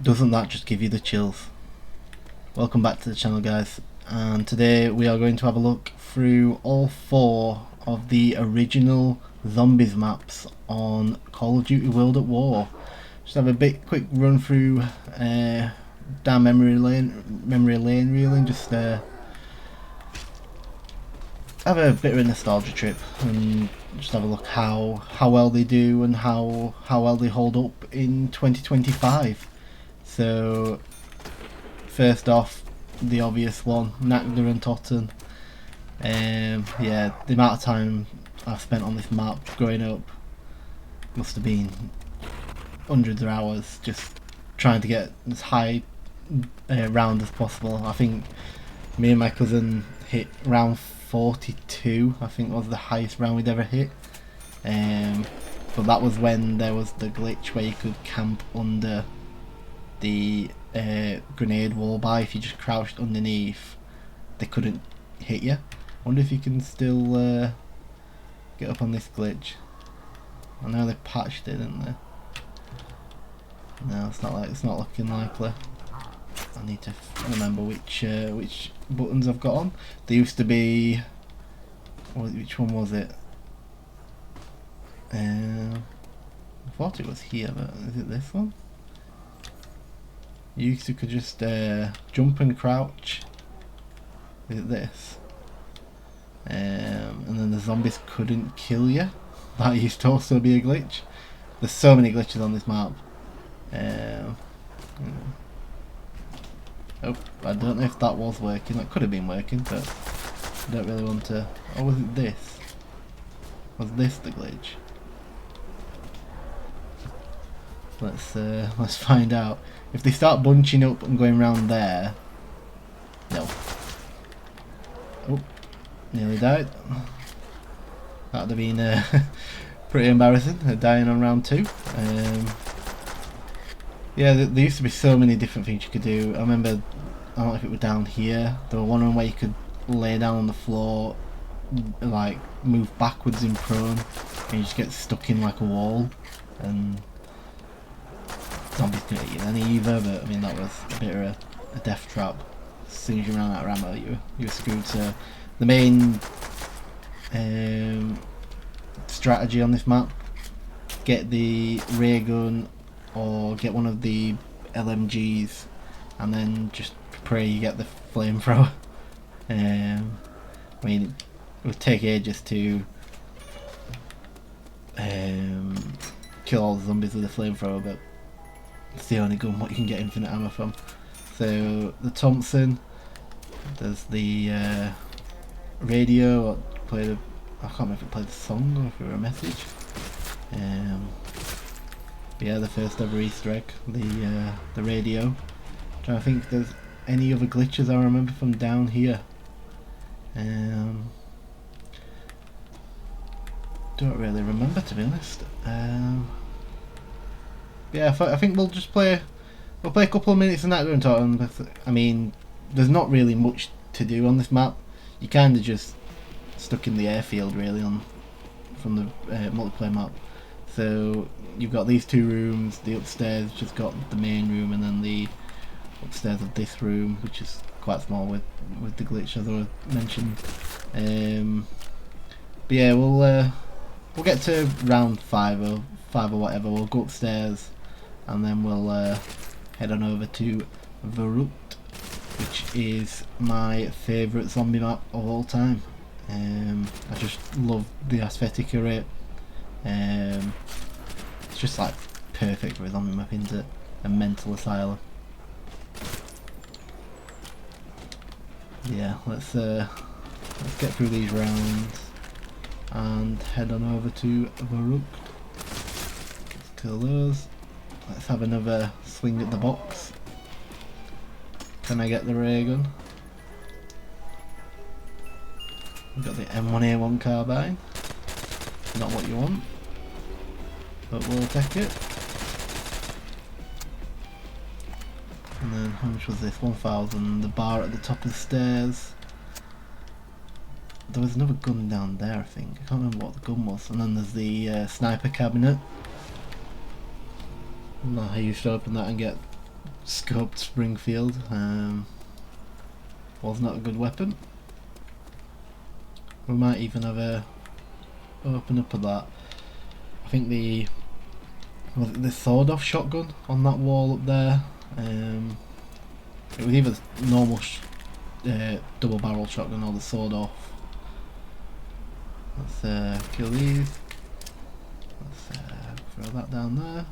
Doesn't that just give you the chills? Welcome back to the channel, guys, and today we are going to have a look through all 4 of the original Zombies maps on Call of Duty World at War. Just have a quick run through down memory lane really, and just have a bit of a nostalgia trip and just have a look how well they do and how well they hold up in 2025. So first off, the obvious one, Nacht der Untoten. Yeah, the amount of time I've spent on this map growing up must have been hundreds of hours just trying to get as high round as possible. I think me and my cousin hit round 42, I think was the highest round we'd ever hit. But that was when there was the glitch where you could camp under the grenade wall by. If you just crouched underneath, they couldn't hit you. Wonder if you can still get up on this glitch. I know they patched it, didn't they? No, it's not looking likely. I need to remember which buttons I've got on. There used to be, which one was it? I thought it was here, but is it this one? You could just jump and crouch. Is it this? And then the zombies couldn't kill you. That used to also be a glitch. There's so many glitches on this map. Oh, I don't know if that was working. That could have been working, but I don't really want to. Or was it this? Was this the glitch? Let's find out. If they start bunching up and going round there, no. Oh, nearly died. That would have been pretty embarrassing. Dying on round 2. Yeah, there used to be so many different things you could do. I remember, I don't know if it was down here, there were one where you could lay down on the floor, like move backwards in prone, and you just get stuck in like a wall, and zombies couldn't hit you then either. But I mean, that was a bit of a death trap. As soon as you ran out of ammo, you were screwed. So the main strategy on this map: get the ray gun or get one of the LMGs, and then just pray you get the flamethrower. I mean, it would take ages to kill all the zombies with a flamethrower, but it's the only gun what you can get infinite ammo from. So the Thompson, there's the radio, or play the, I can't remember if it played the song or if it were a message. Yeah, the first ever Easter egg, the radio. I'm trying to think if there's any other glitches I remember from down here. Don't really remember, to be honest. Yeah, I think we'll play a couple of minutes in that going on. But I mean, there's not really much to do on this map. You kind of just stuck in the airfield really from the multiplayer map. So you've got these 2 rooms. The upstairs just got the main room, and then the upstairs of this room, which is quite small with the glitch as I mentioned. But yeah, we'll get to round 5 or whatever. We'll go upstairs, and then we'll head on over to Verrückt, which is my favourite zombie map of all time. I just love the aesthetic of it. It's just like perfect for a zombie map, into a mental asylum. Yeah, let's get through these rounds and head on over to Verrückt. Let's kill those. Let's have another swing at the box. Can I get the ray gun? We've got the M1A1 carbine. Not what you want, but we'll take it. And then how much was this? 1,000. The bar at the top of the stairs. There was another gun down there, I think. I can't remember what the gun was. And then there's the sniper cabinet. I used to open that and get scoped Springfield. Was not a good weapon. We might even have a open up of that. I think the sawed off shotgun on that wall up there. It was either normal double barrel shotgun or the sawed off. Let's kill these. Let's throw that down there.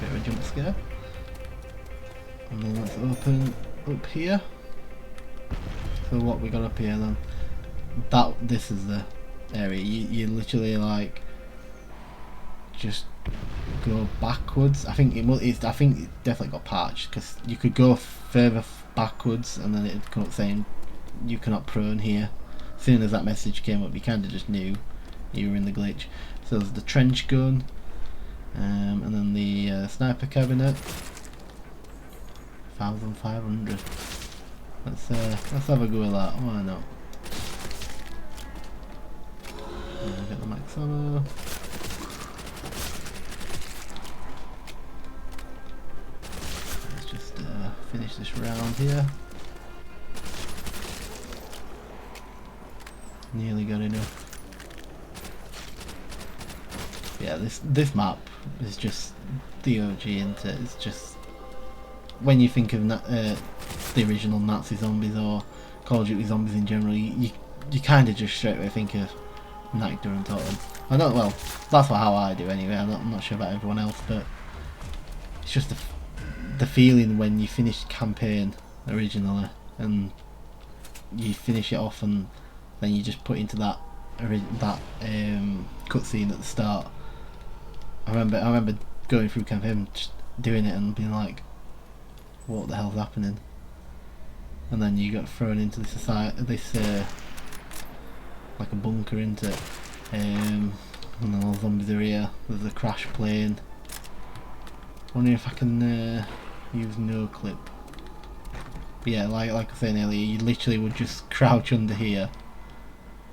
Bit of a jump scare. And then let's open up here. So what we got up here then? This is the area. You literally like just go backwards. I think it definitely got patched because you could go further backwards and then it'd come up saying you cannot prone here. As soon as that message came up, you kind of just knew you were in the glitch. So there's the trench gun, and then the sniper cabinet. 1,500. Let's have a go at that. Why not? Get the max ammo. Let's just finish this round here. Nearly got enough. Yeah, this map is just the OG, isn't it? It's just when you think of the original Nazi Zombies or Call of Duty Zombies in general, you kind of just straight away think of Nacht der Untoten. I don't. Well, that's how I do anyway. I'm not sure about everyone else, but it's just the feeling when you finish the campaign originally and you finish it off, and then you just put into that cutscene at the start. I remember going through campaign, just doing it and being like, "What the hell's happening?" And then you got thrown into this like a bunker into it, and then all the zombies are here. There's a crash plane. Wondering if I can use no clip. But yeah, like I was saying earlier, you literally would just crouch under here,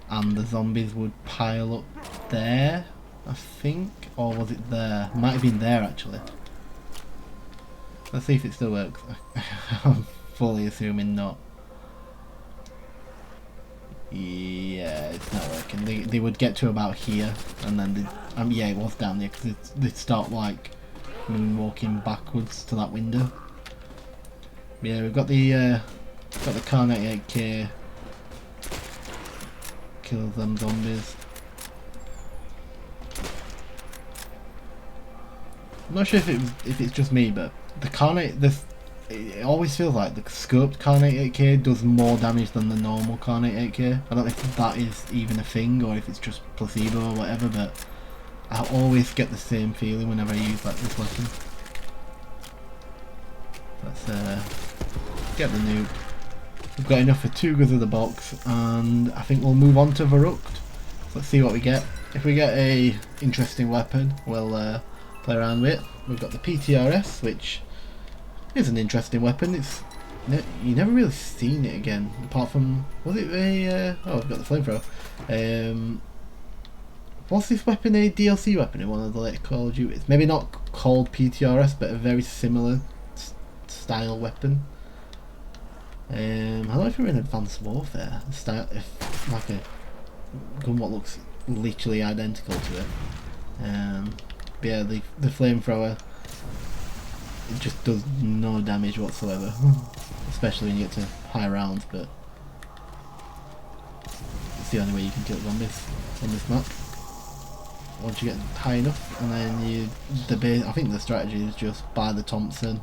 and the zombies would pile up there, I think, or was it there? Might have been there actually. Let's see if it still works. I'm fully assuming not. Yeah, it's not working. They would get to about here, and then yeah, it was down there because they'd start like moonwalking backwards to that window. But yeah, we've got the Kar 98K. Kill them zombies. I'm not sure if it's just me, but the Kar 98, it always feels like the scoped Kar 98K does more damage than the normal Kar 98K. I don't know if that is even a thing or if it's just placebo or whatever, but I always get the same feeling whenever I use like this weapon. Let's get the nuke. We've got enough for 2 goods of the box, and I think we'll move on to Verrückt. Let's see what we get. If we get a interesting weapon, we'll play around with it. We've got the PTRS, which is an interesting weapon. You never really seen it again, apart from, was it a oh, we've got the flamethrower. Was this weapon a DLC weapon in one of the later Call of Duties? Maybe not called PTRS, but a very similar style weapon. I don't know if we're in Advanced Warfare, if like a gun what looks literally identical to it. But yeah, the flamethrower, it just does no damage whatsoever, especially when you get to high rounds, but it's the only way you can kill zombies on this map. Once you get high enough, and then I think the strategy is just buy the Thompson,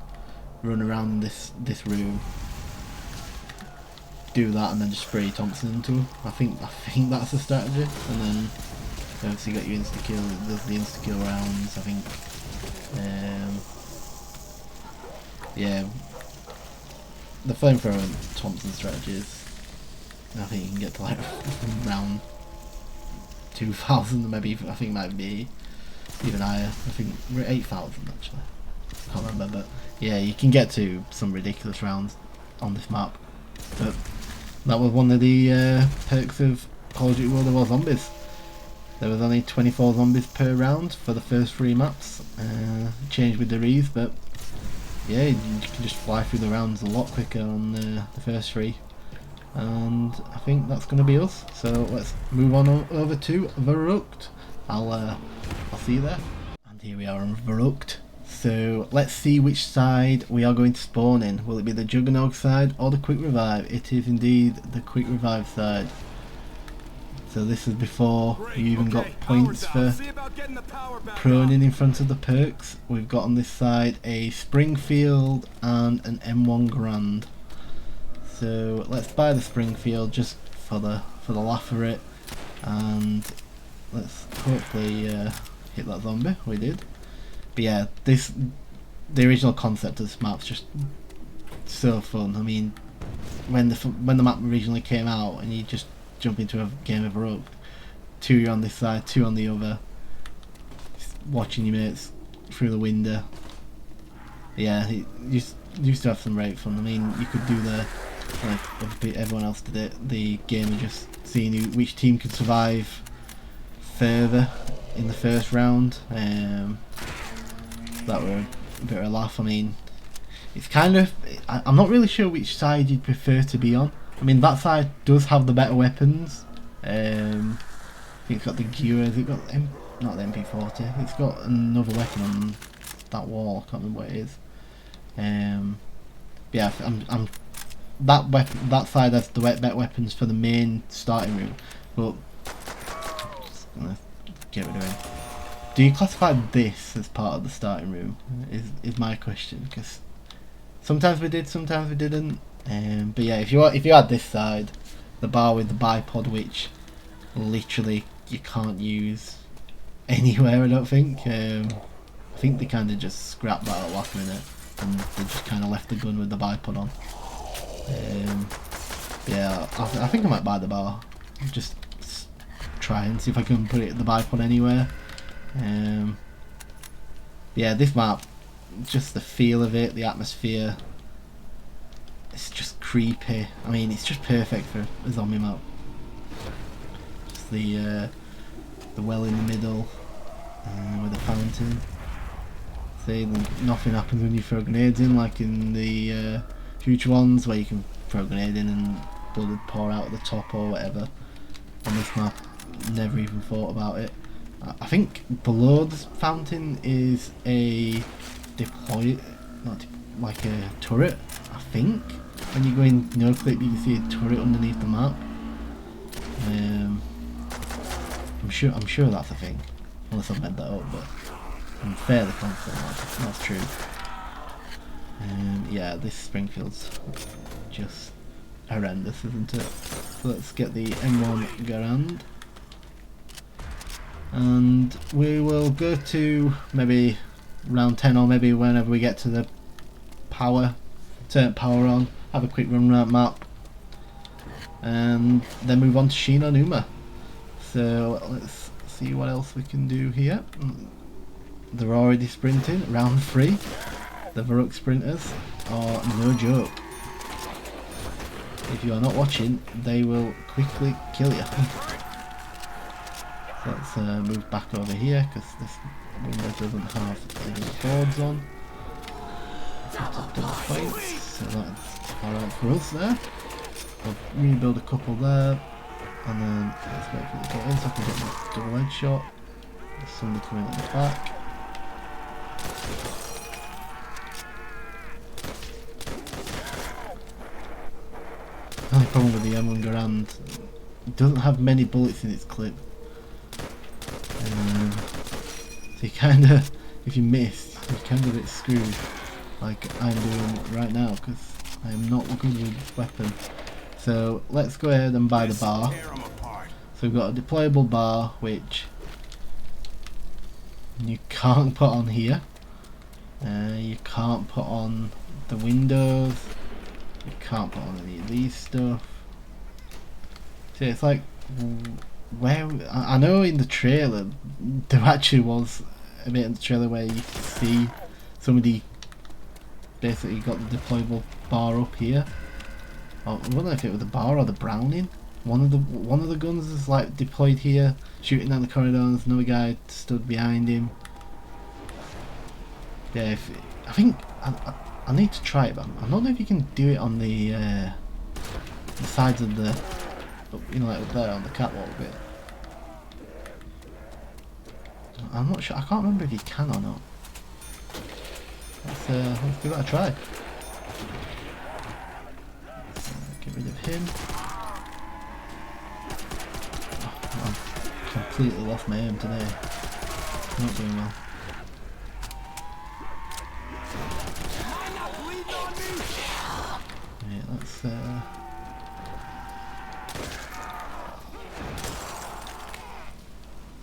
run around this room, do that, and then just spray Thompson into him. I think that's the strategy, and then obviously you got your insta kill. There's the insta kill rounds. I think, yeah, the flamethrower and Thompson strategies. I think you can get to like round 2,000, maybe. I think it might be even higher. I think we're 8,000 actually. I can't remember, but yeah, you can get to some ridiculous rounds on this map. But that was one of the perks of Call of Duty WaW Zombies. There was only 24 zombies per round for the first 3 maps. Changed with the Riese, but yeah, you can just fly through the rounds a lot quicker on the first 3. And I think that's going to be us. So let's move on over to Verrückt. I'll see you there. And here we are on Verrückt. So let's see which side we are going to spawn in. Will it be the Juggernaut side or the Quick Revive? It is indeed the Quick Revive side. So this is before you even got points for proning in front of the perks. We've got on this side a Springfield and an M1 Grand. So let's buy the Springfield just for the laugh of it, and let's hopefully hit that zombie. We did. But yeah, the original concept of this map's just so fun. I mean, when the map originally came out and you just jump into a game of Verrückt, 2 on this side, 2 on the other, just watching your mates through the window. Yeah, it used to have some great fun. I mean, you could do the, like everyone else did it, the game of just seeing which team could survive further in the first round. That were a bit of a laugh. I mean, it's kind of, I'm not really sure which side you'd prefer to be on. I mean, that side does have the better weapons. I think it's got the gear. Has it got not the MP40? It's got another weapon on that wall. I can't remember what it is. Yeah, that side has the better weapons for the main starting room. But just gonna get rid of it. Do you classify this as part of the starting room? Is my question, because sometimes we did, sometimes we didn't. But yeah, if you had this side, the bar with the bipod, which literally you can't use anywhere, I don't think. I think they kind of just scrapped that at last minute, and they just kind of left the gun with the bipod on. Yeah, I think I might buy the bar. Just try and see if I can put the bipod anywhere. Yeah, this map, just the feel of it, the atmosphere, it's just creepy. I mean, it's just perfect for a zombie map. Just the well in the middle with a fountain. See, nothing happens when you throw grenades in, like in the future ones where you can throw a grenade in and blood would pour out at the top or whatever. On this map, never even thought about it. I think below the fountain is a like a turret, I think. When you go in no clip, you can see a turret underneath the map. I'm sure that's a thing, unless I've made that up, but I'm fairly confident that's true. Yeah, this Springfield's just horrendous, isn't it? So let's get the M1 Garand. And we will go to maybe round 10, or maybe whenever we get to the power, turn power on, have a quick run around map, and then move on to Shi No Numa. So let's see what else we can do here. They're already sprinting, round 3. The Verrückt sprinters are no joke. If you are not watching, they will quickly kill you. Let's move back over here, because this window doesn't have any boards on. Double points, so that's alright for us there. I'll rebuild a couple there, and then let's wait for it to get in so I can get my double headshot. There's somebody coming at the back. The only problem with the M1 Garand, it doesn't have many bullets in its clip. So you kind of, if you miss, you kind of get screwed, like I'm doing right now, because I am not good with weapon. So let's go ahead and buy the bar. So we've got a deployable bar, which you can't put on here. You can't put on the windows. You can't put on any of these stuff. So it's like, where I know in the trailer there actually was a bit in the trailer where you could see somebody basically got the deployable bar up here. I don't know if it was the bar or the Browning. One of the guns is like deployed here, shooting down the corridor, and there's another guy stood behind him. Yeah, I think I need to try it, but I don't know if you can do it on the sides of the, you know, like up there on the catwalk bit. I'm not sure. I can't remember if you can or not. Let's give that a try. Get rid of him. Oh, I've completely lost my aim today. Not doing well. Yeah, let's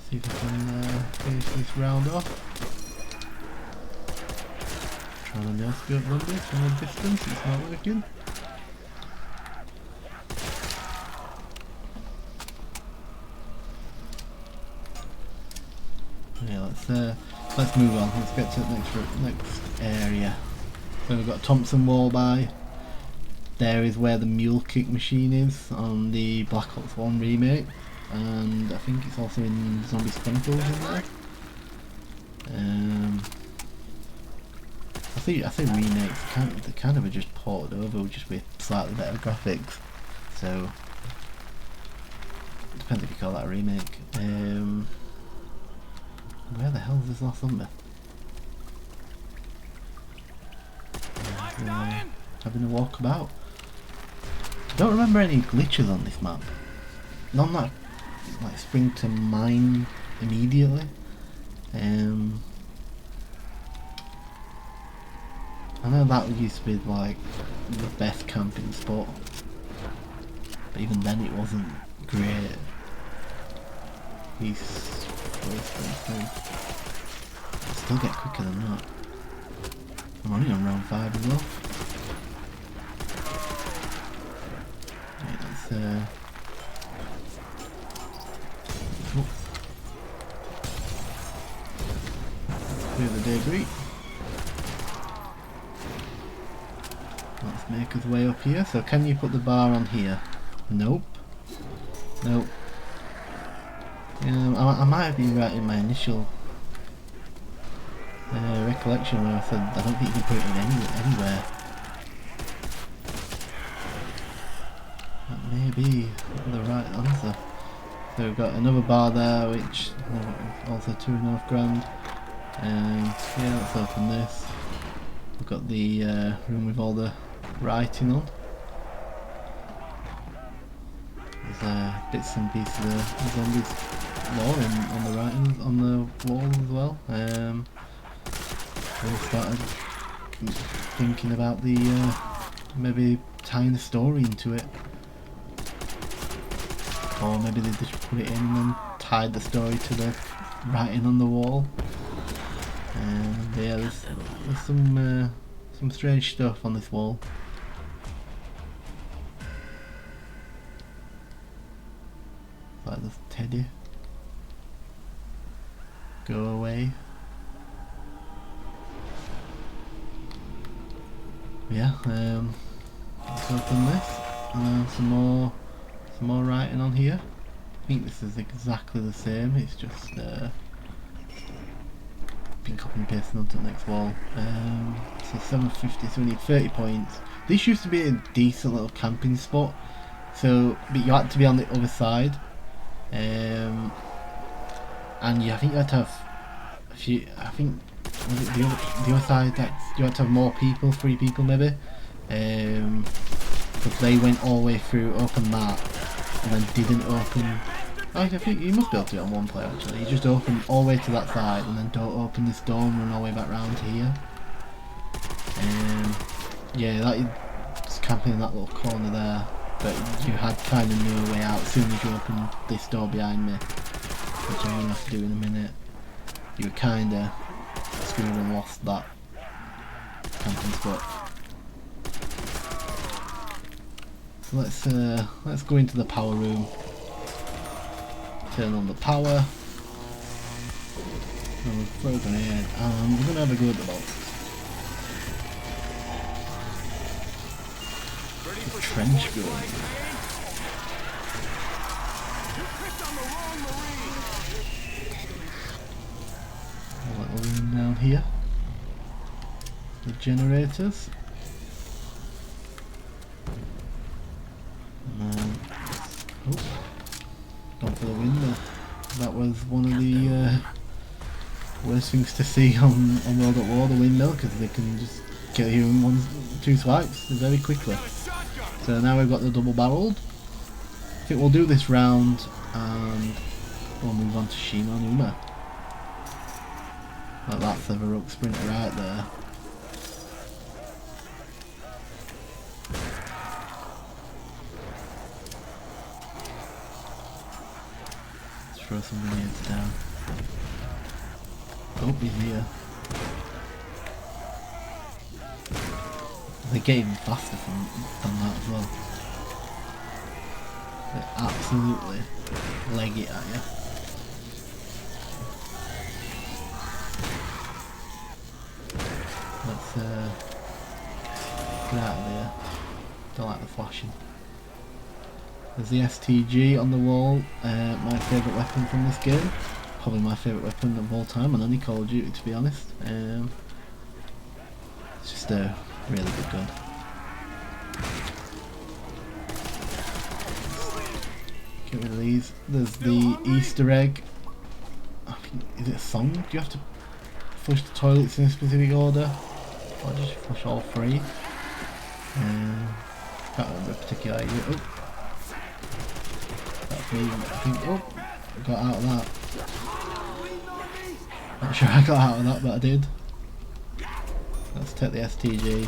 see if I can finish this round off. Trying to no-scope run this from a distance, it's not working. Yeah, let's move on. Let's get to the next area. So we've got Thompson Wall by. There is where the mule kick machine is on the Black Ops 1 remake, and I think it's also in Zombies Chronicles in there. I say remakes. They kind of are just ported over, just with slightly better graphics. So it depends if you call that a remake. Where the hell is this last zombie? Having a walk about. I don't remember any glitches on this map. None that like spring to mind immediately. I know that used to be like the best camping spot, but even then it wasn't great. I'll still get quicker than that. I'm only on round 5 as well. Yeah, let's clear the debris. Let's make his way up here. So can you put the bar on here? Nope. Nope. I might have been right in my initial recollection where I said I don't think you can put it in anywhere. That may be the right answer. So we've got another bar there, which also $2.5 grand. Yeah, let's open this. We've got the room with all the writing on. There's bits and pieces of the zombies lore on the writing on the wall as well. We started thinking about the maybe tying a story into it, or maybe they just put it in and then tied the story to the writing on the wall. Yeah, there's some strange stuff on this wall. Like this teddy. Go away. Yeah, let's open this. Some more writing on here. I think this is exactly the same. It's just been copy and pasted onto the next wall. So 750, so we need 30 points. This used to be a decent little camping spot. So, but you had to be on the other side. And I think you had to have a few. I think was it the other side that you had to have more people, 3 people maybe. Because they went all the way through, opened that, and then didn't open. I think you must be able to do it on one player actually. You just open all the way to that side, and then don't open this door and run all the way back round to here. Yeah, that is camping in that little corner there. But you had kind of no way out as soon as you opened this door behind me, which I'm going to have to do in a minute. You were kind of screwed and lost that camping spot. So let's go into the power room. Turn on the power. And we'll throw a grenade, and we're going to have a go at the box. Trench gun. Come down here. The generators. And then, oh, gone for the window. That was one of the worst things to see on World at War, the windmill, because they can just kill you in 2 swipes very quickly. So now we've got the double barreled. I think we'll do this round and we'll move on to Shi No Numa. Well, that's the Verrückt sprinter right there. Let's throw some grenades down. Oh, he's here. They get even faster than that as well. They absolutely leg it at you. Let's get out of there. Don't like the flashing. There's the STG on the wall, my favourite weapon from this game. Probably my favourite weapon of all time on any Call of Duty, to be honest. It's just a really good gun. Get rid of these. There's the Easter egg. I think, is it a song? Do you have to flush the toilets in a specific order? Or just flush all 3? Can't remember a particular idea. Oh! That's me, I think. Oh! I got out of that. Not sure I got out of that, but I did. Let's take the STG.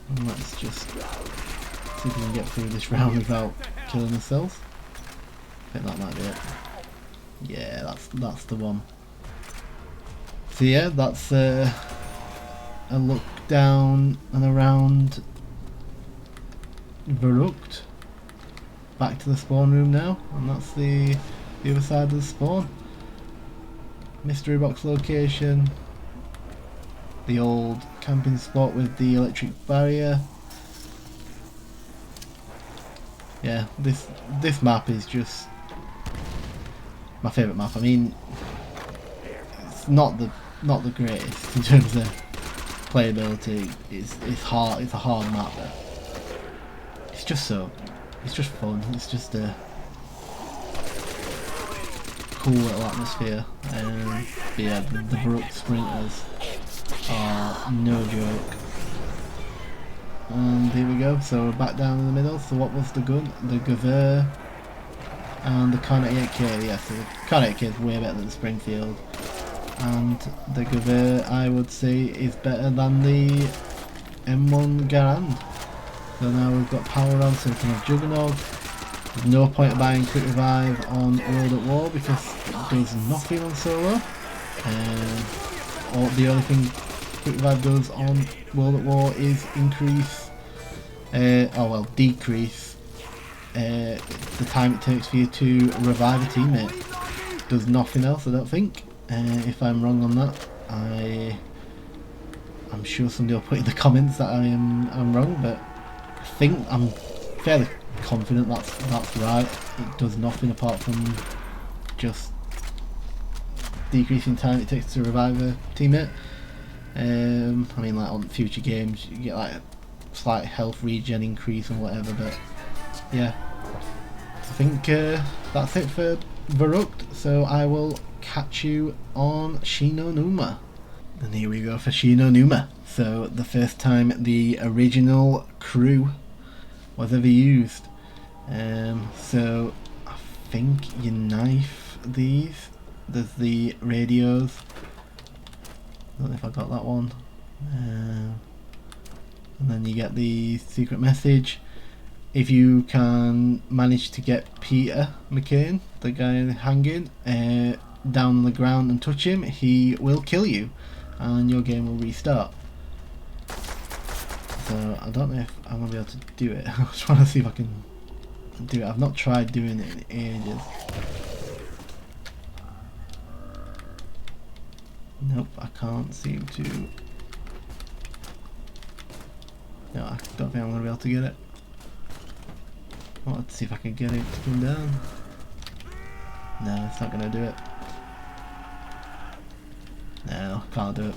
And let's just see if we can get through this round without killing ourselves. I think that might be it. Yeah, that's the one. So yeah, that's a look down and around Verrückt. Back to the spawn room now, and that's the other side of the spawn. Mystery box location. The old camping spot with the electric barrier. Yeah, this map is just my favourite map. I mean, it's not the greatest in terms of playability. It's hard. It's a hard map, but it's just fun. It's just a cool little atmosphere. But yeah, the Verrückt sprinters are no joke. And here we go, so we're back down in the middle. So what was the gun? The Gewehr and the Kar 98K. Yeah, so the Kar 98K is way better than the Springfield. And the Gewehr, I would say, is better than the M1 Garand. So now we've got power on, so we can have Juggernaut. There's no point of buying Quick Revive on World at War because it does nothing on solo. The only thing Quick Revive does on World at War is decrease the time it takes for you to revive a teammate. It does nothing else, I don't think. If I'm wrong on that, I'm sure somebody will put in the comments that I'm wrong, but I think I'm fairly confident that's right. It does nothing apart from just decreasing time it takes to revive a teammate. I mean, like on future games you get like a slight health regen increase and whatever, but yeah, I think that's it for Verrückt, so I will catch you on Shi No Numa. And here we go for Shi No Numa. So the first time the original crew was ever used. So I think you knife these. There's the radios. I don't know if I got that one. And then you get the secret message. If you can manage to get Peter McCain, the guy hanging, down on the ground and touch him, he will kill you and your game will restart. So I don't know if I'm going to be able to do it. I was trying to see if I can do it. I've not tried doing it in ages. Nope, I can't seem to. No, I don't think I'm going to be able to get it. Well, let's see if I can get it to come down. No, it's not going to do it. No, can't do it.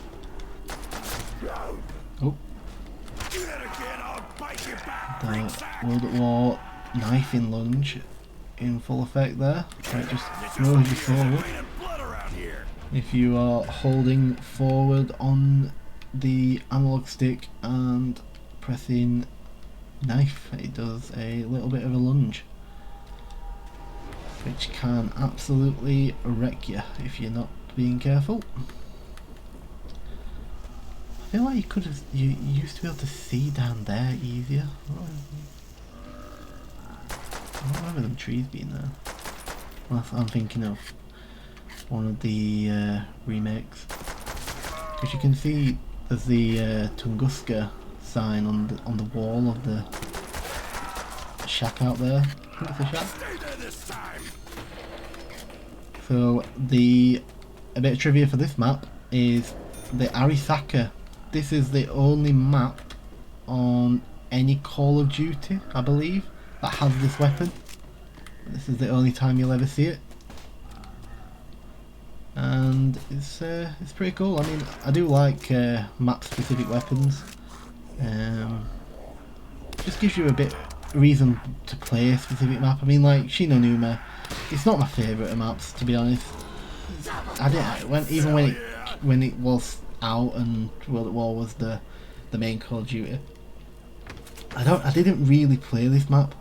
Oh. The World at War knifing lunge in full effect there. It just throws you forward. If you are holding forward on the analog stick and pressing knife, it does a little bit of a lunge, which can absolutely wreck you if you're not being careful. I feel like you used to be able to see down there easier. I don't remember them trees being there. Well, I'm thinking of one of the remakes, because you can see there's the Tunguska sign on the wall of the shack out there. I think it's a shack. So a bit of trivia for this map is the Arisaka. This is the only map on any Call of Duty, I believe, that has this weapon. This is the only time you'll ever see it, and it's pretty cool. I mean, I do like map-specific weapons. Just gives you a bit reason to play a specific map. I mean, like Shi No Numa, it's not my favourite of maps, to be honest. Even when it was out and World at War was the main Call of Duty, I didn't really play this map.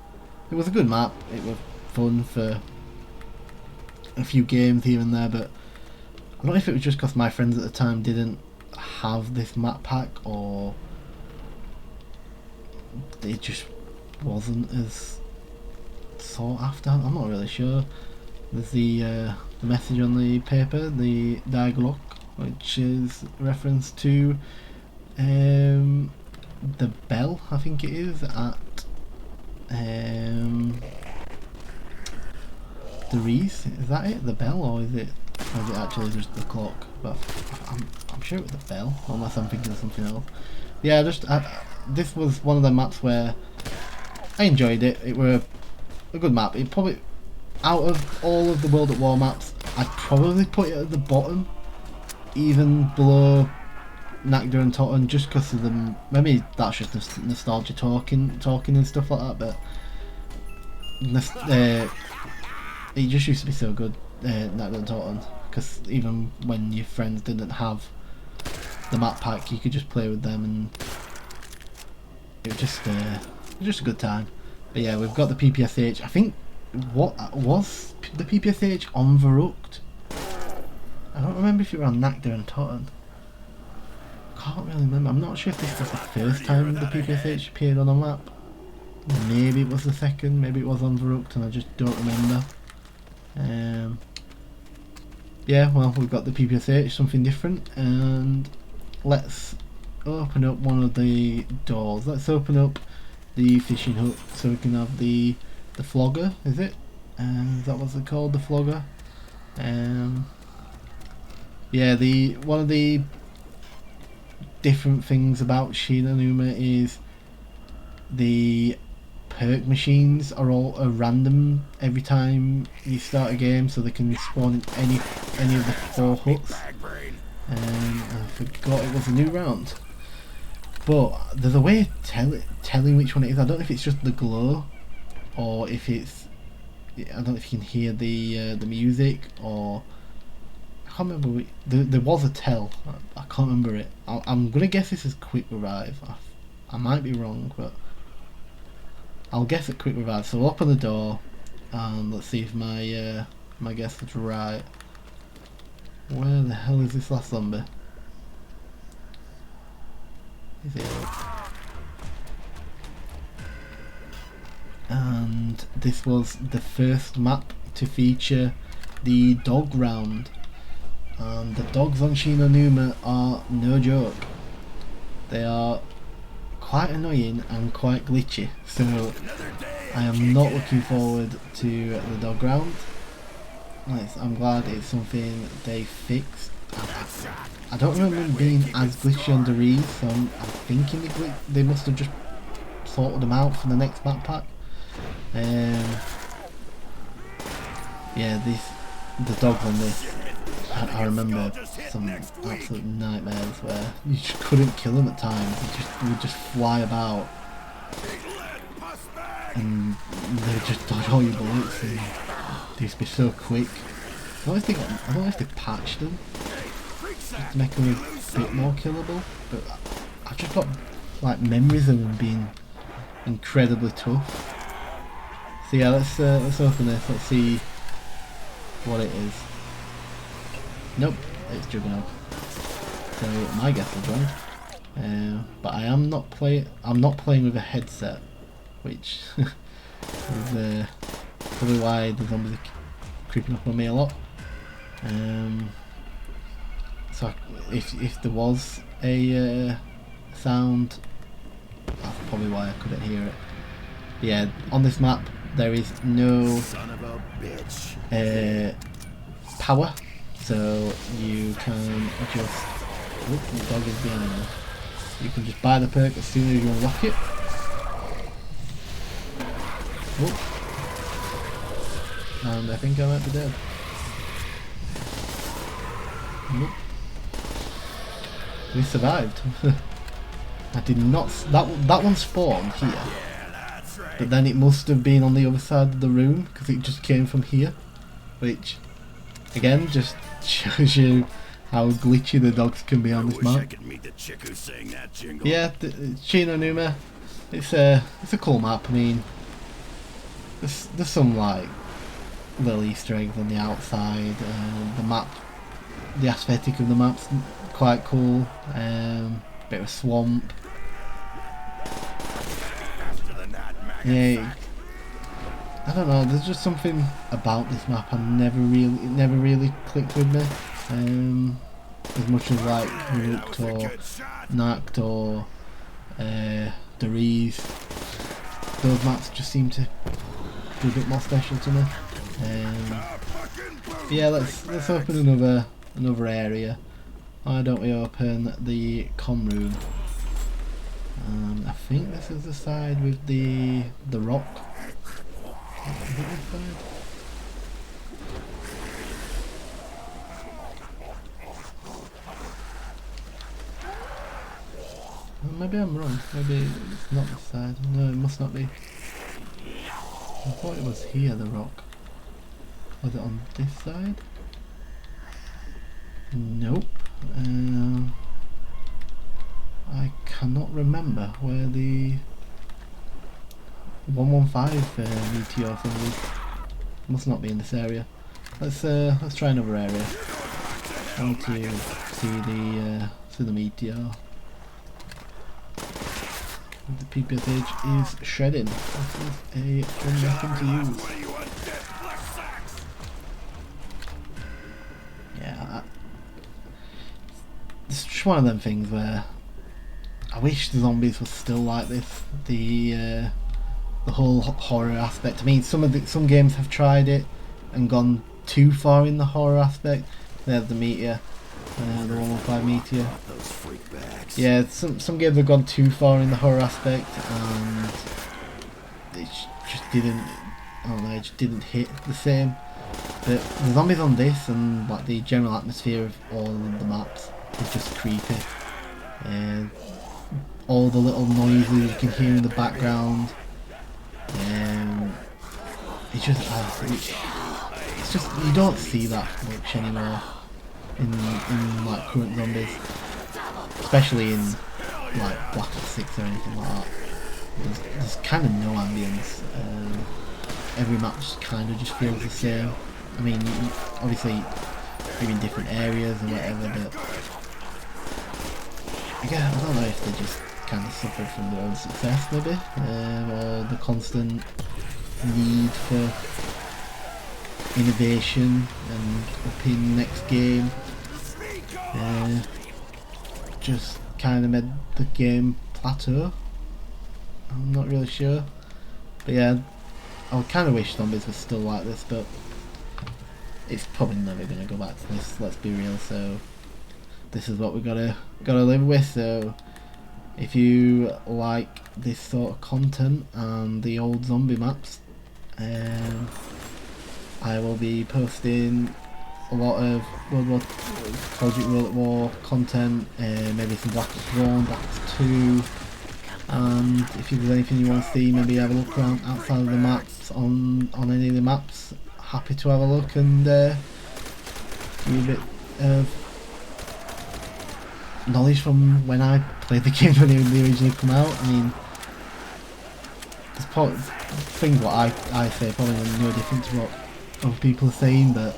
It was a good map. It was fun for a few games here and there, but I don't know if it was just because my friends at the time didn't have this map pack, or it just wasn't as sought after. I'm not really sure. There's the message on the paper, the dialogue, which is reference to the bell, I think it is, at the Riese. Is that it? The bell, or is it actually just the clock? But I'm sure it was the bell, unless I'm thinking of something else. Yeah, this was one of the maps where I enjoyed it. It were a good map. It probably, out of all of the World at War maps, I'd probably put it at the bottom, even below Nacht der Untoten, just because of the, maybe that's just nostalgia talking and stuff like that, but it just used to be so good, Nacht der Untoten, because even when your friends didn't have the map pack, you could just play with them, and it was just a good time. But yeah, we've got the PPSH. I think, what was the PPSH on Verrückt? I don't remember if it were on Nacht der Untoten. Can't really remember. I'm not sure if this was the first time the PPSH appeared on a map. Maybe it was the second, maybe it was on Verrückt and I just don't remember. Yeah, well, we've got the PPSH, something different, and let's open up one of the doors. Let's open up the fishing hut so we can have the flogger, is it? Is that what's it called, the flogger? Yeah, one of the different things about Shi No Numa is the perk machines are all random every time you start a game, so they can spawn in any of the 4 huts. I forgot it was a new round, but there's a way of telling which one it is. I don't know if it's just the glow, or if it's, I don't know if you can hear the music, or I can't remember. There was a tell. I can't remember it. I'm gonna guess this is quick revive. I might be wrong, but I'll guess at quick revive. So we'll open the door and let's see if my guess was right. Where the hell is this last zombie? Is it? And this was the first map to feature the dog round. And the dogs on Shi No Numa are no joke. They are quite annoying and quite glitchy, so I am not looking forward to the dog round. I'm glad it's something they fixed. I don't remember them being as glitchy on the Riese, so I'm thinking they must have just sorted them out for the next map pack. Yeah, the dogs on this I remember some absolute nightmares where you just couldn't kill them at times. They would just fly about, and they would just dodge all your bullets, and they used to be so quick. I don't know if they patched them just to make them a bit more killable, but I've just got like memories of them being incredibly tough. So yeah, let's open this. Let's see what it is. Nope, it's Juggernaut. So my guess is wrong. But I'm not playing with a headset, which is probably why the zombies are creeping up on me a lot. So if there was a sound, that's probably why I couldn't hear it. But yeah, on this map there is no power, so you can just. Oh, the dog is behind me. You can just buy the perk as soon as you unlock it. Oh. And I think I might be dead. Nope. We survived. I did not. That one spawned here, but then it must have been on the other side of the room because it just came from here, which again just shows you how glitchy the dogs can be on this map. Yeah, Shi No Numa. It's a cool map. I mean, there's some like little Easter eggs on the outside. The map, the aesthetic of the map's quite cool. Bit of a swamp. Yeah, I don't know. There's just something about this map it never really clicked with me. As much as like Verrückt or Nacht or the Riese, those maps just seem to be a bit more special to me. Yeah, let's open another area. Why don't we open the comm room? I think this is the side with the rock. Is it this side? Well, maybe I'm wrong. Maybe it's not this side. No, it must not be. I thought it was here, the rock. Was it on this side? Nope. I cannot remember where the 115 meteor thing is. Must not be in this area. Let's try another area. I want to see the meteor. The PPSH is shredding. This is a fun weapon to use. Yeah, it's just one of them things where I wish the zombies were still like this. The whole horror aspect. I mean, some games have tried it and gone too far in the horror aspect. There's the meteor, the 115 meteor. Yeah, some games have gone too far in the horror aspect, and it just didn't. I don't know. It just didn't hit the same. But the zombies on this and like the general atmosphere of all of the maps is just creepy. All the little noises you can hear in the background. It's just you don't see that much anymore in like current zombies, especially in like Black Ops 6 or anything like that. There's kind of no ambience. Every map just kind of just feels the same. I mean, obviously you're in different areas or whatever, but again, I don't know if they just kind of suffered from their own success maybe, or the constant need for innovation and upping next game just kind of made the game plateau. I'm not really sure, but yeah, I would kind of wish zombies were still like this, but it's probably never going to go back to this, let's be real. So this is what we gotta live with. So if you like this sort of content and the old zombie maps, I will be posting a lot of World War Project World at War content, maybe some Black Ops 1, Black Ops 2, and if there's anything you want to see, maybe have a look around outside of the maps, on any of the maps. Happy to have a look and give you a bit of knowledge from when I played the game when they originally come out. I mean, there's things what I say probably no different to what other people are saying, but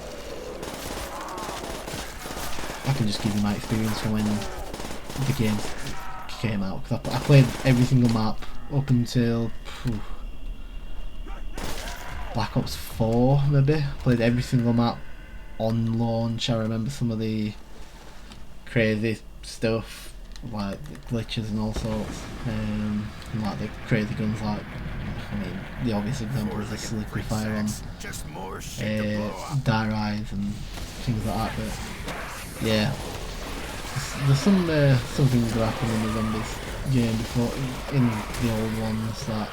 I can just give you my experience from when the game came out, because I played every single map up until Black Ops 4 maybe. Played every single map on launch. I remember some of the crazy stuff like the glitches and all sorts, and like the crazy guns, like I mean the obvious example is the slippery fire on Die Rise and things like that. But yeah, there's something that happened in the Zombies game before, in the old ones, that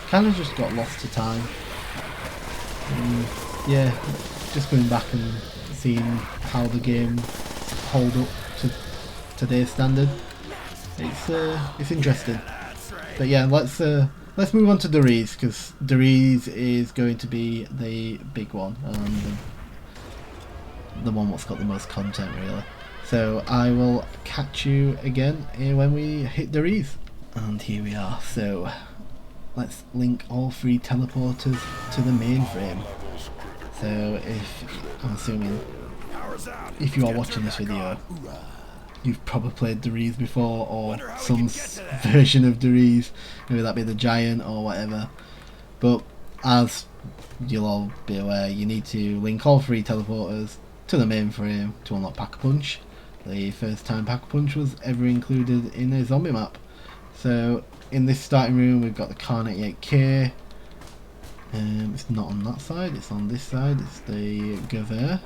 kind of just got lost to time. And yeah, just going back and seeing how the game hold up to today's standard, it's interesting. But yeah, let's move on to the Riese, because the Riese is going to be the big one, and the one that's got the most content really. So I will catch you again when we hit the Riese. And here we are. So let's link all 3 teleporters to the mainframe. So I'm assuming if you are watching this video, you've probably played the Riese before, or some version of the Riese, maybe that be the Giant or whatever. But as you'll all be aware, you need to link all 3 teleporters to the mainframe to unlock Pack-a-Punch. The first time Pack-a-Punch was ever included in a zombie map. So in this starting room we've got the Kar 98K. It's not on that side, it's on this side. It's the Gewehr.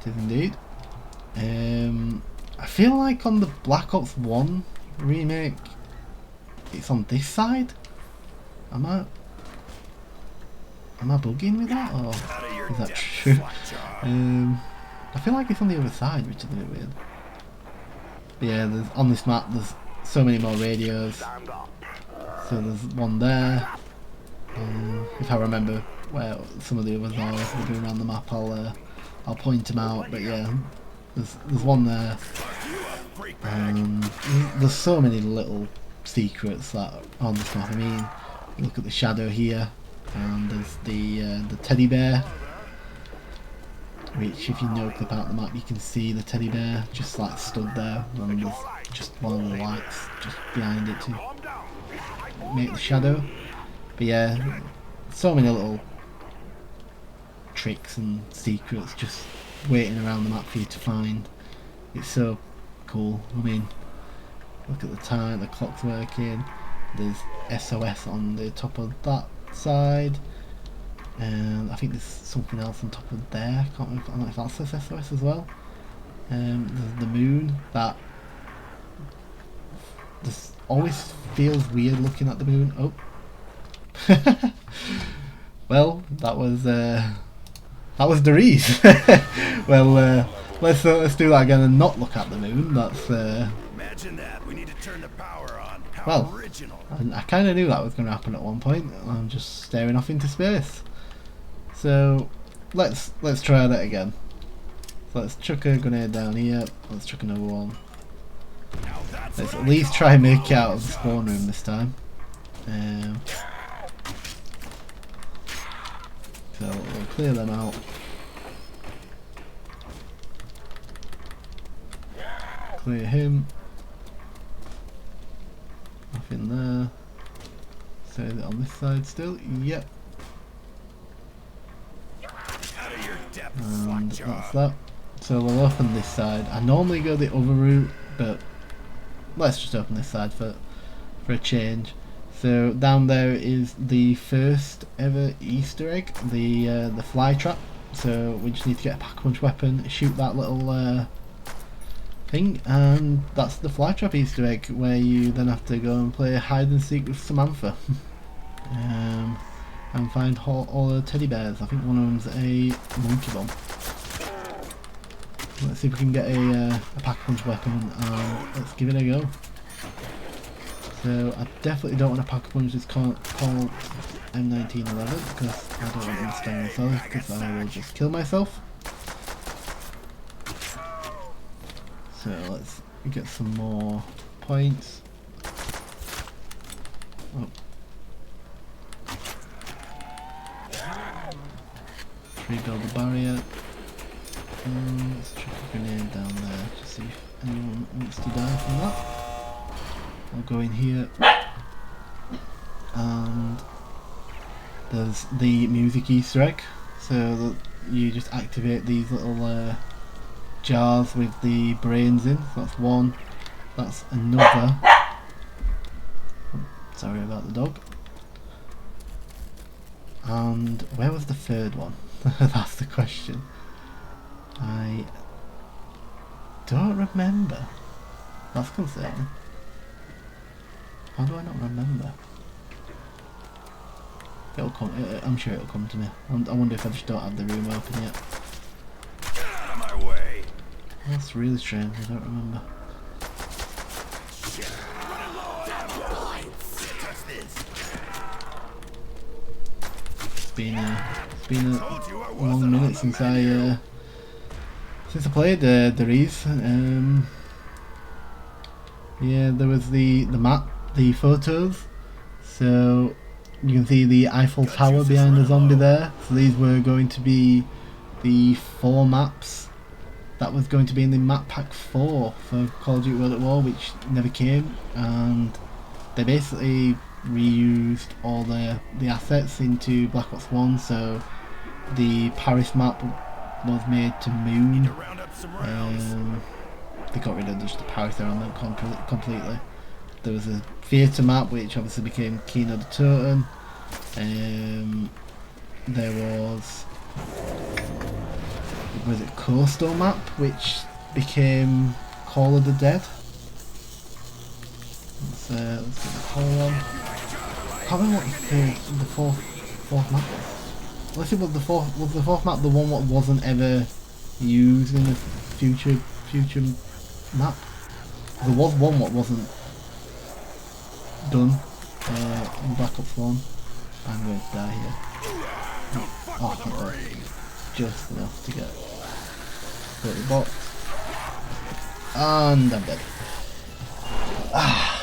It is indeed. I feel like on the Black Ops 1 remake it's on this side. Am I bugging with that, or is that true? I feel like it's on the other side, which is a bit weird. But yeah, on this map there's so many more radios. So there's one there. If I remember where some of the others are as we're going around the map, I'll point them out. But yeah, there's one there. There's so many little secrets that are on this map. I mean, look at the shadow here, and there's the teddy bear, which if you know clip out the map you can see the teddy bear just like stood there, and there's just one of the lights just behind it to make the shadow. But yeah, so many little tricks and secrets just waiting around the map for you to find. It's so cool. I mean, look at the time, the clock's working, there's SOS on the top of that side, and I think there's something else on top of there. I don't know if that says SOS as well. There's the moon. That this always feels weird looking at the moon. Oh. Well, that was the Riese. Well, let's do that again and not look at the moon. That's imagine that. We need to turn the power on. How well, original. I kind of knew that was going to happen at one point. I'm just staring off into space. So let's try that again. So let's chuck a grenade down here. Let's chuck another one. Let's at least try and make it out of the spawn room this time. So we'll clear them out. Clear him. Nothing there. So is it on this side still? Yep. And that's that. So we'll open this side. I normally go the other route, but let's just open this side for a change. So down there is the first ever Easter egg, the fly trap. So we just need to get a Pack-a-Punch weapon, shoot that little thing, and that's the fly trap Easter egg, where you then have to go and play hide and seek with Samantha. And find all the teddy bears. I think one of them's a monkey bomb. Let's see if we can get a pack-a-punch weapon and let's give it a go. So I definitely don't want to pack-a-punch this called M1911 because I don't want to stand myself because I will just kill myself. So let's get some more points. Oh. Rebuild the barrier. Let's chuck a grenade down there to see if anyone wants to die from that. I'll go in here. And there's the music Easter egg. So that you just activate these little jars with the brains in. So that's one. That's another. Sorry about the dog. And where was the third one? That's the question. I don't remember. That's concerning. How do I not remember? It'll come. I'm sure it'll come to me. I wonder if I just don't have the room open yet. Get out of my way. That's really strange. I don't remember. Shit. Running low on ammo. Touch this. It's been a long minute since I played the Riese. Yeah, there was the map, the photos. So you can see the Eiffel Tower behind the zombie there. So these were going to be the 4 maps that was going to be in the map pack 4 for Call of Duty World at War, which never came, and they basically reused all the assets into Black Ops 1. So the Paris map was made to Moon. They got rid of just the Paris element completely. There was a theatre map which obviously became Shi No Numa. There was it Coastal map which became Call of the Dead. Let's get the call on. I can't remember what the fourth map was. Let's see, was the fourth map the one that wasn't ever used in the future map? There was one that wasn't done in Black Ops 1. I'm going to die here. Oh, thank God. Just enough to get 30 box. And I'm dead. I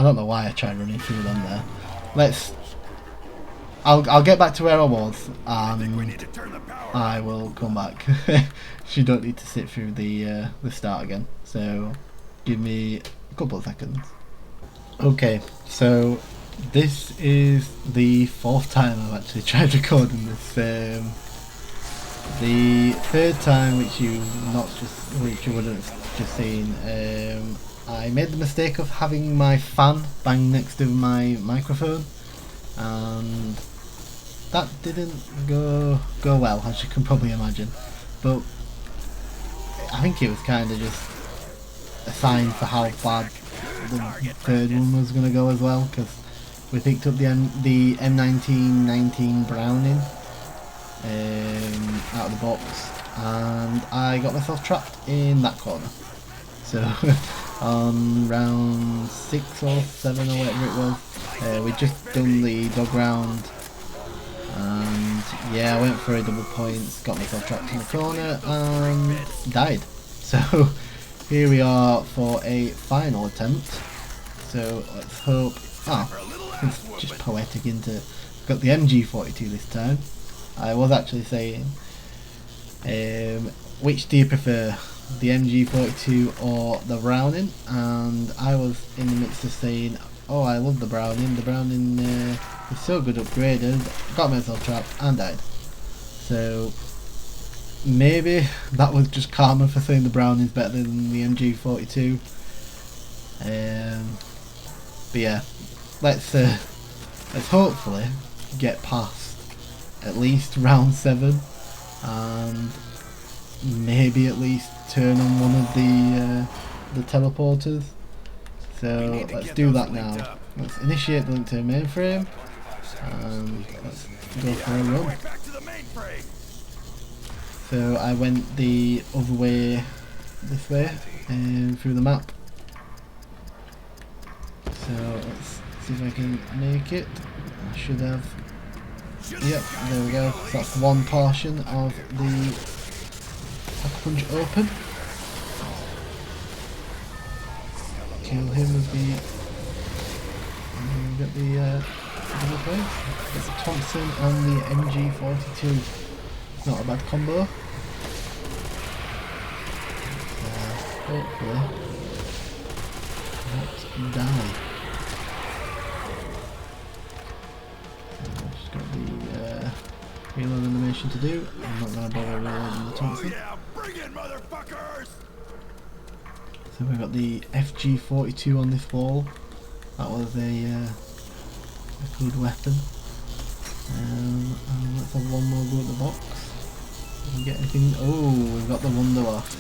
don't know why I tried running through them there. I'll get back to where I was and I will come back. You don't need to sit through the start again. So give me a couple of seconds. Okay, so this is the 4th time I've actually tried recording this. The 3rd time, which you wouldn't have just seen, I made the mistake of having my fan bang next to my microphone, and that didn't go well, as you can probably imagine. But I think it was kind of just a sign for how bad the 3rd one was going to go as well, because we picked up the M1919 Browning out of the box, and I got myself trapped in that corner. So on round 6 or 7 or whatever it was, we'd just done the dog round, and yeah, I went for a double points, got myself trapped in the corner and died. So here we are for a final attempt. So let's hope. It's just poetic, isn't it? Got the MG42 this time. I was actually saying, which do you prefer, the MG42 or the Browning? And I was in the midst of saying, oh, I love the Browning. The Browning is so good upgraded. Got myself trapped and died. So maybe that was just karma for saying the Browning's better than the MG42. But yeah, let's hopefully get past at least round 7 and maybe at least turn on one of the teleporters. So let's do that now. Let's initiate the link to the mainframe and let's go for a run. So I went the other way, this way, through the map. So let's see if I can make it. I should have. Yep, there we go. So that's one portion of the Punch open. Kill him with the. Get the double play. Get the Thompson and the MG42. Not a bad combo. Hopefully not die. Just got the reload animation to do. I'm not going to bother reloading the Thompson. Yeah, bring it, motherfuckers! So we've got the FG42 on this wall. That was a good weapon. And let's have one more go at the box. Did we get anything? Oh, we've got the Wunderwaffe.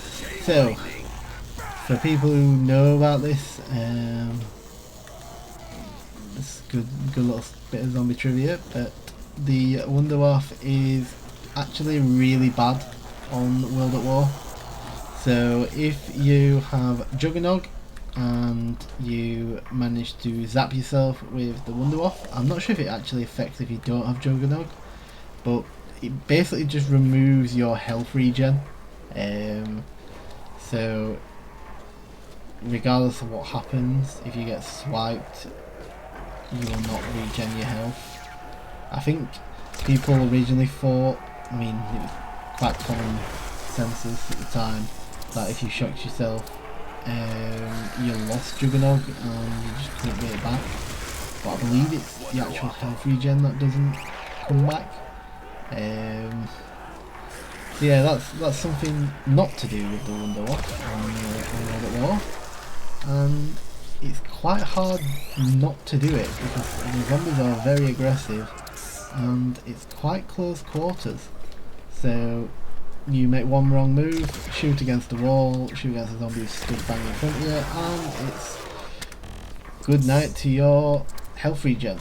So, for people who know about this, it's good little bit of zombie trivia, but the Wunderwaffe is actually really bad on World at War. So if you have Juggernog and you manage to zap yourself with the Wunderwaffe, I'm not sure if it actually affects if you don't have Juggernog, but it basically just removes your health regen. So regardless of what happens, if you get swiped, you will not regen your health. I think people originally thought, I mean, it was quite common census at the time, that if you shocked yourself, you lost Juggernog and you just couldn't get it back. But I believe it's the actual health regen that doesn't come back. So yeah, that's something not to do with the Wunderwaffe on World at War, and it's quite hard not to do it because the zombies are very aggressive and it's quite close quarters. So you make one wrong move, shoot against the wall, shoot against the zombie who's stood bang in front of you, and it's good night to your health regen.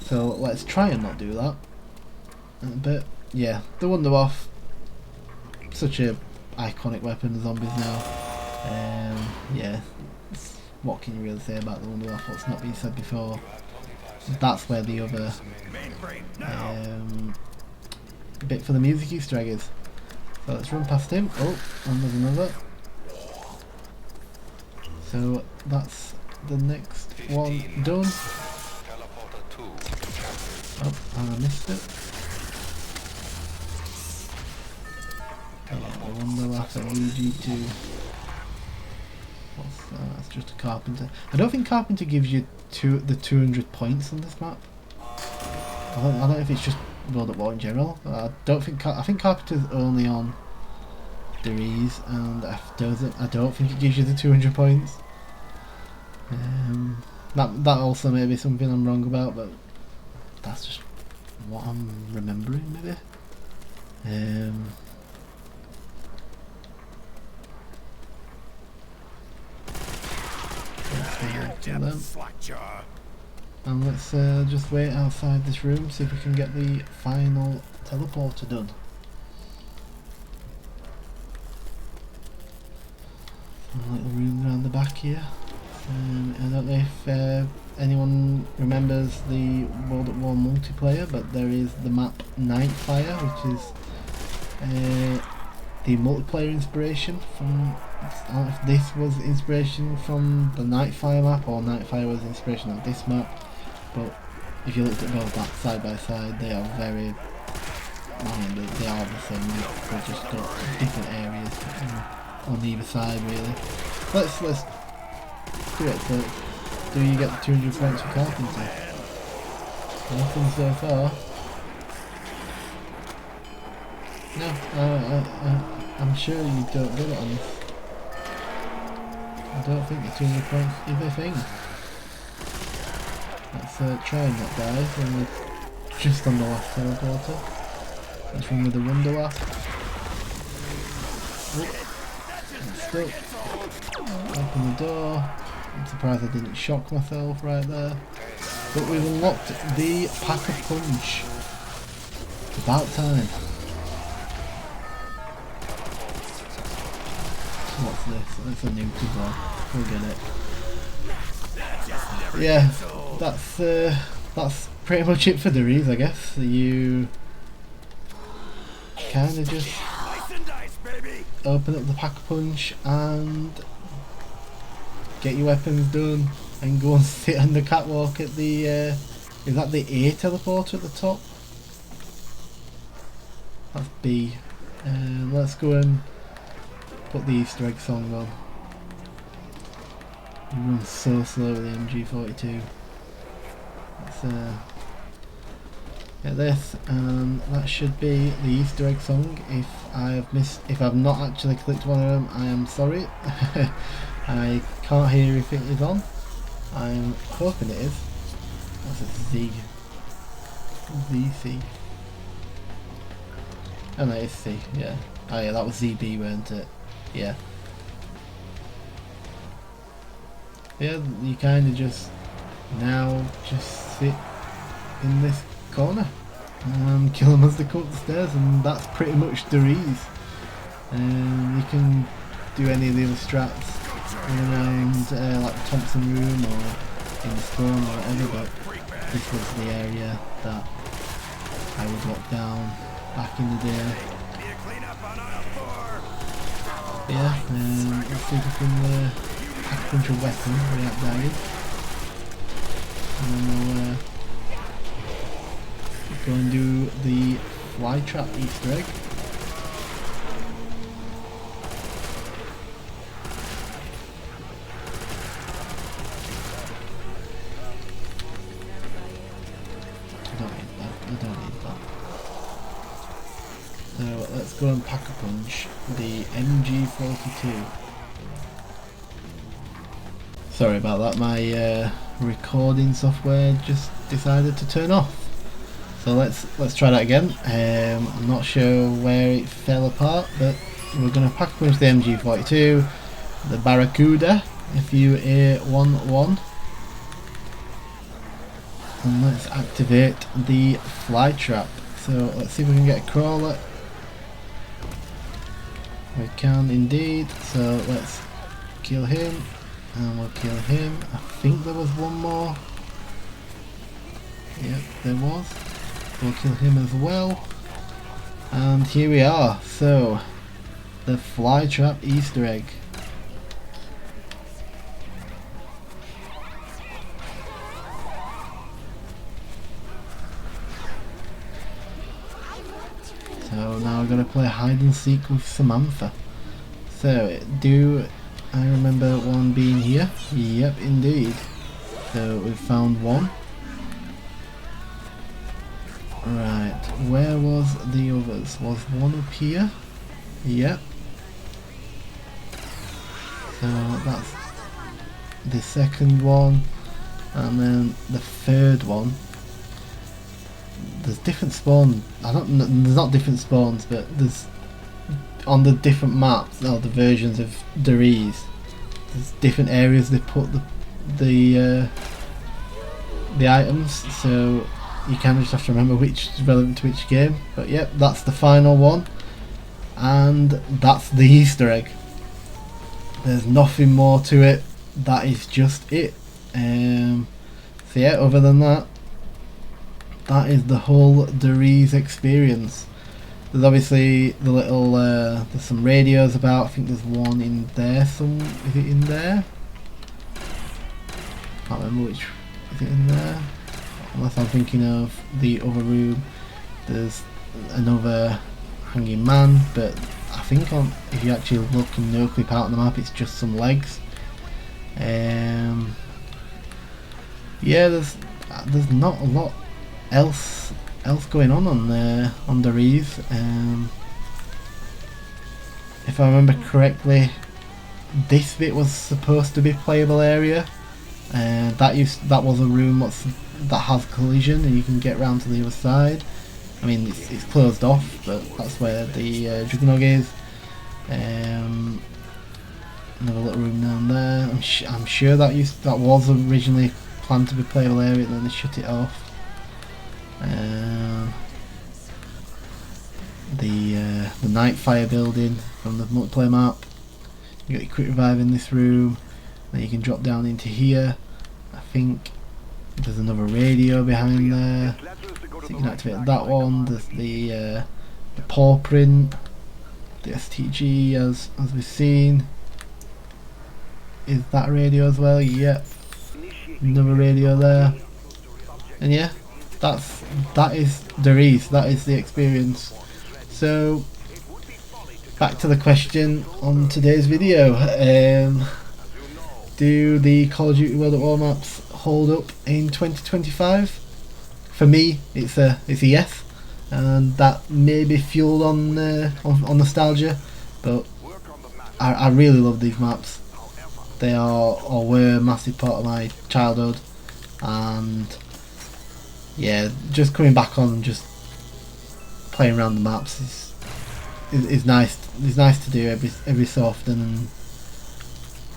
So let's try and not do that. But yeah, the Wunderwaffe, such a iconic weapon of zombies now. Yeah, what can you really say about the Wunderwaffe? What's not been said before? That's where the other bit for the music Easter egg is. So let's run past him. Oh, and there's another. So that's the next one done. Oh, and I missed it. Yeah, the Wunderwaffe, I need you to. What's that? That's just a Carpenter. I don't think Carpenter gives you the 200 points on this map. I don't know if it's just World at War in general. I think Carpenter's only on the Riese, and I don't think it gives you the 200 points. That also may be something I'm wrong about, but that's just what I'm remembering, maybe. And let's just wait outside this room, see if we can get the final teleporter done. Some little room around the back here. I don't know if anyone remembers the World at War multiplayer, but there is the map Nightfire, which is the multiplayer inspiration from. I don't know if this was inspiration from the Nightfire map or Nightfire was inspiration of this map, but if you looked at both maps side by side, they are very. They are the same map, they've just got different areas on either side, really. Let's do it. So, do you get the 200 points for Carpenter? Nothing so far. No, I'm sure you don't get it on this. I don't think the 200 points is a thing. Let's try and not die when we're just on the last teleporter. Let's run with the Wunderwaffe. Oh, it's stuck. Open the door. I'm surprised I didn't shock myself right there. But we've unlocked the Pack-a-Punch. It's about time. What's this? That's a new one. We'll get it. Yeah, that's pretty much it for the Riese, I guess. You kind of just open up the pack-a-punch and get your weapons done and go and sit on the catwalk at the is that the A teleporter at the top? That's B. Let's go and put the Easter egg song on. It runs so slow with the MG42. Let's get this, and that should be the Easter egg song. If I've not actually clicked one of them, I am sorry. I can't hear if it is on. I'm hoping it is. That's a Z. ZC. Oh no, it's C, yeah. Oh yeah, that was ZB, weren't it? Yeah. Yeah, you kind of just sit in this corner and kill them as they come up the stairs, and that's pretty much the Riese. You can do any of the other strats around like the Thompson room or in the storm or whatever, but this was the area that I would lock down back in the day. Yeah, let's see if we can pack a bunch of weapons without dying. And then we'll go and do the fly trap Easter egg. I don't need that. So let's go and pack a punch the MG42. Sorry about that, my recording software just decided to turn off. So let's try that again. I'm not sure where it fell apart, but we're going to pack a punch the MG42, the Barracuda, FU-A11. And let's activate the fly trap. So let's see if we can get a crawler. We can indeed, so let's kill him, and we'll kill him. I think there was one more. Yep, there was. We'll kill him as well. And here we are, so the fly trap Easter egg. So now we're going to play hide and seek with Samantha. So, do I remember one being here? Yep, indeed. So we've found one. Right, where was the others? Was one up here? Yep. So that's the second one. And then the third one. There's different spawns. There's not different spawns, but there's on the different maps or the versions of the Riese. There's different areas they put the items, so you kind of just have to remember which is relevant to which game. But yep, that's the final one, and that's the Easter egg. There's nothing more to it. That is just it. So yeah, other than that, that is the whole Riese experience. There's obviously the little, there's some radios about. I think there's one in there. Is it in there? Can't remember which. Is it in there? Unless I'm thinking of the other room. There's another hanging man, but I think if you actually look and no clip out on the map, it's just some legs. Yeah, there's not a lot else going on the Riese. If I remember correctly, this bit was supposed to be playable area, and that was a room that has collision and you can get round to the other side. I mean, it's closed off, but that's where the Juggernog is. Another little room down there. I'm sure that was originally planned to be playable area, and then they shut it off. The Nightfire building from the multiplayer map. You got your quick revive in this room. Then you can drop down into here. I think there's another radio behind there, so you can activate that one. There's the paw print, the STG as we've seen. Is that a radio as well? Yep. Another radio there. And yeah, that is the Riese, that is the experience. So back to the question on today's video. Do the Call of Duty World at War maps hold up in 2025? For me, it's a yes, and that may be fueled on nostalgia, but I really love these maps. They are or were a massive part of my childhood, and yeah, just coming back on and just playing around the maps is nice. It's nice to do every so often and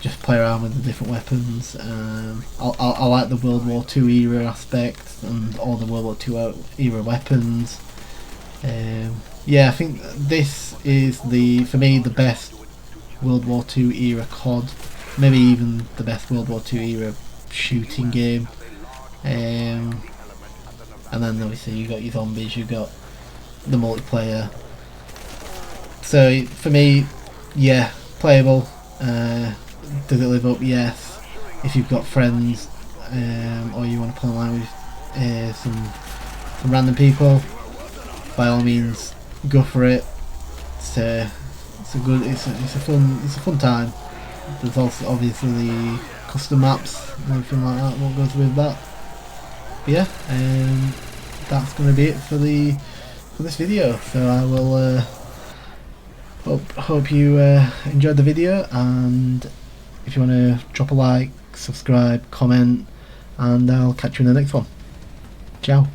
just play around with the different weapons. I like the World War II era aspect and all the World War II era weapons. Yeah, I think this is for me the best World War II era COD, maybe even the best World War II era shooting game. And then obviously you got your zombies, you got the multiplayer. So for me, yeah, playable. Does it live up? Yes. If you've got friends, or you want to play online with some random people, by all means, go for it. It's a fun time. There's also obviously the custom maps and everything like that. What goes with that? But yeah, that's going to be it for this video. So I will hope you enjoyed the video, and if you want to drop a like, subscribe, comment, and I'll catch you in the next one. Ciao.